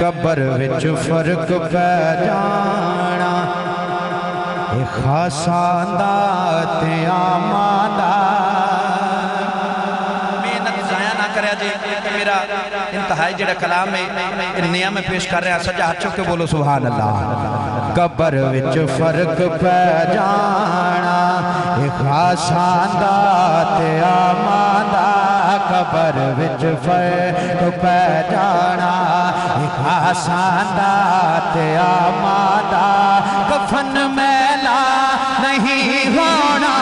قبر وچ فرق پہ جانا خاصاں دا تے عاماں دا محنت ضائع نہ کریا جی میرا انتہائی جڑا کلام ہے انہیاں میں پیش کر رہا سجا ہاتھ چکے بولو سبحان اللہ قبر وچ فرق پہ جانا خاصاں دا تے عاماں دا قبر وچ فرق پہ جانا خاصاں دا تے عاماں دا کفن میلا نہیں ہونا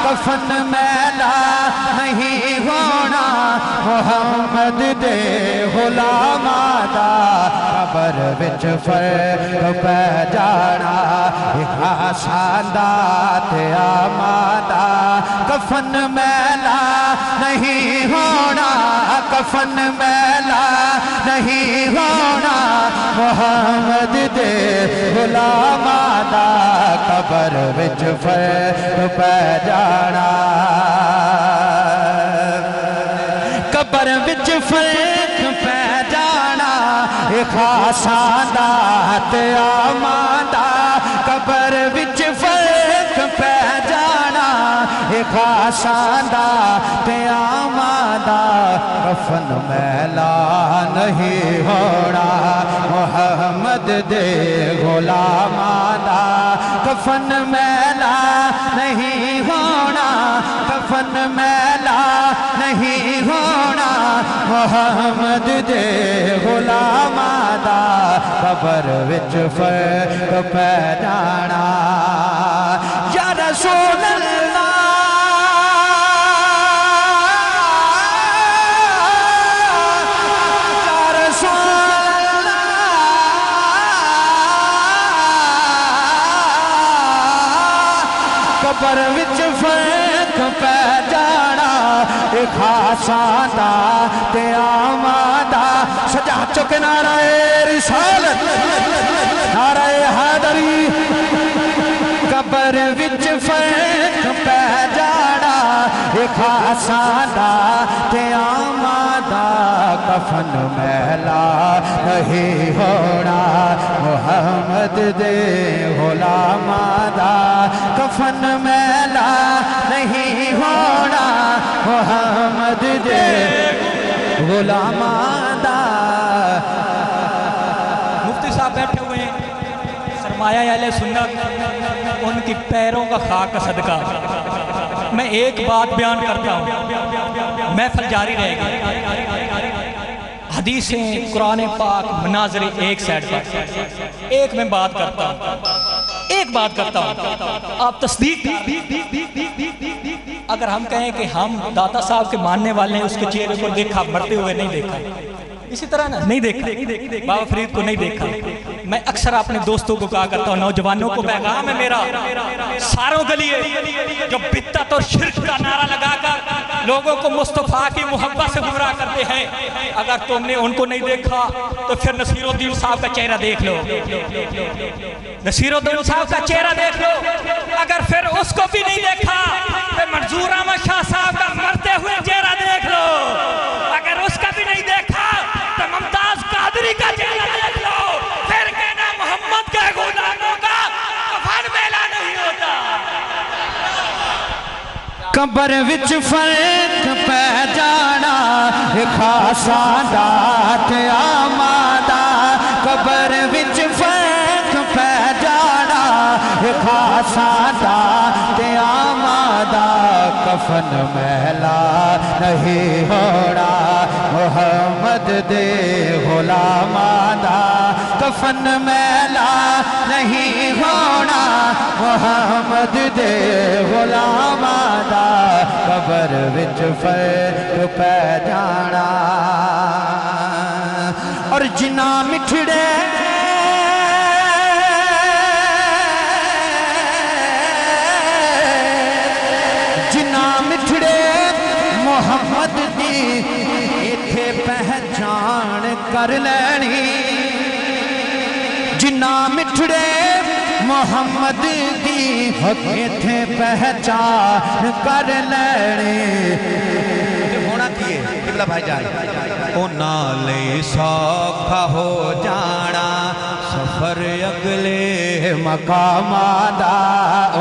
کفن میلا نہیں ہونا محمد دے غلاماں دا قبر وچ فرق پہ جانا خاصاں دا تے عاماں دا کفن میلا نہیں ہونا کفن میلا نہیں ہونا محمد دے غلاماں دا قبر وچ فرق پہ جانا قبر وچ فرق پہ جانا خاصاں دا تے عاماں دا قبر وچ فرق پہ جانا خاصاں دا تے عاماں دا کفن میلا نہیں ہونا محمد دے غلاماں دا کفن میلا نہیں ہونا کفن میلا نہیں ہونا محمد دے غلاماں دا قبر وچ فرق پہ جانا یا رسول اللہ قبر وچ فرق پہ جانا خاصاں دا تے عاماں دا سجا چک نعرہ رسالت نعرہ حیدری قبر وچ فرق پہ جانا خاصاں دا تے عاماں دا کفن میلا نہیں ہونا محمد دے غلاماں دا کفن میلا نہیں ہونا محمد دے غلاماں دا مفتی صاحب بیٹھے ہوئے ہیں سرمایہ اہل سنت ان کی پیروں کا خاک کا صدقہ میں ایک بات بیان کرتا ہوں محفل جاری رہے گی حدیثیں قرآن پاک مناظر ایک سائٹ پر ایک میں بات کرتا ہوں آپ تصدیق اگر ہم کہیں کہ ہم داتا صاحب کے ماننے والے ہیں اس کے چہرے کو دیکھا مرتے ہوئے نہیں دیکھا اسی طرح نا نہیں دیکھا بابا فرید کو نہیں دیکھا میں اکثر اپنے دوستوں کو کہا کرتا ہوں نوجوانوں کو پیغام ہے میرا ساروں کے لیے جو بدعت اور شرک کا نعرہ لگا کر لوگوں کو مصطفیٰ کی محبت سے گمراہ کرتے ہیں اگر تم نے ان کو نہیں دیکھا تو پھر نصیر الدین صاحب کا چہرہ دیکھ لو نصیر الدین صاحب کا چہرہ دیکھ لو اگر پھر اس کو بھی نہیں دیکھا پھر منظور احمد شاہ صاحب کا مرتے ہوئے چہرہ دیکھ لو اگر اس کا بھی نہیں دیکھا تو ممتاز قادری کا چہرہ دیکھ لو پھر کہنا محمد کے غلاموں کا کفن میلا نہیں ہوتا قبر وچ فرق پہ جانا خاصاں دا تے عاماں دا قبر وچ فرق پہ جانا خاصاں دا تے عاماں دا کفن میلا نہیں ہونا محمد دے غلاماں دا کفن میلا نہیں ہونا محمد دے غلاماں دا قبر وچ فرق پہ جانا اور جنا مٹھڑے جنا مٹھڑے محمد دی ایتھے پہچان کر لینی جنا مٹھڑے محمد دی ایتھے پہچان کر لینی ہونا کیے قبلہ بھائی جان انہاں لئی سوکھا ہو جانا سفر اگلے مقاماں دا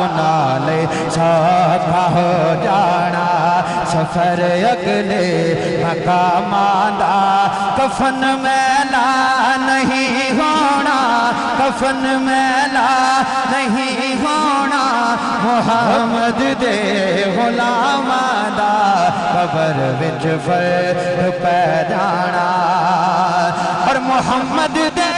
انہاں لئی سوکھا ہو جانا سفر اگلے مقاماں دا کفن میلا نہیں ہونا کفن میلا نہیں ہونا محمد دے غلاماں دا قبر وچ فرق پہ جانا اور محمد دے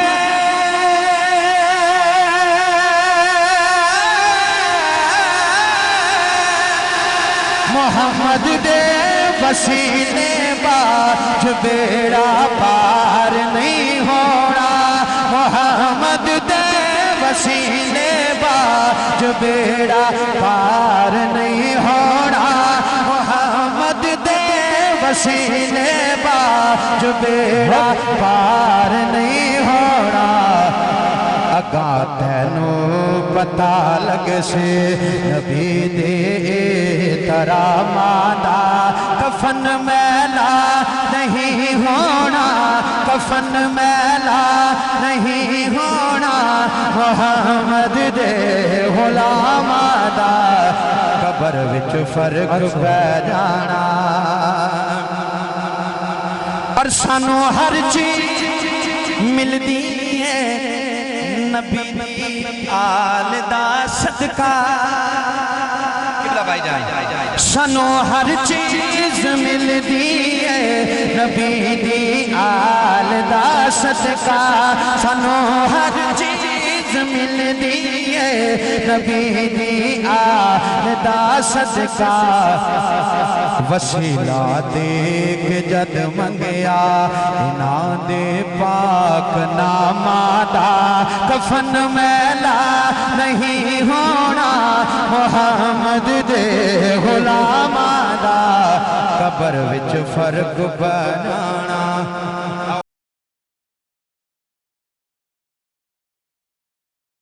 محمد دے وسیلے باج بیڑا پار نہیں ہونا محمد دے وسیلے باج بیڑا پار نہیں ہونا محمد دے وسیلے باج بیڑا پار نہیں ہونا اگاں تینوں پتہ لگ سے نبی دے تراماں دا کفن میلا نہیں ہونا کفن میلا نہیں ہونا محمد دے غلاماں دا قبر وچ فرق پہ جانا اور سانو ہر چیز ملدی ہے نبی دی آل دا صدقہ سانو ہر چیز ملدی ہے نبی دی آل دا صدقہ سانو ہر چیز ملدی ہے نبی دی آل دا صدقہ وسیلہ دیکھ جد منگیا انہاں دے پاک ناماں دا کفن میلا نہیں ہونا محمد دے غلاماں دا قبر وچ فرق بنا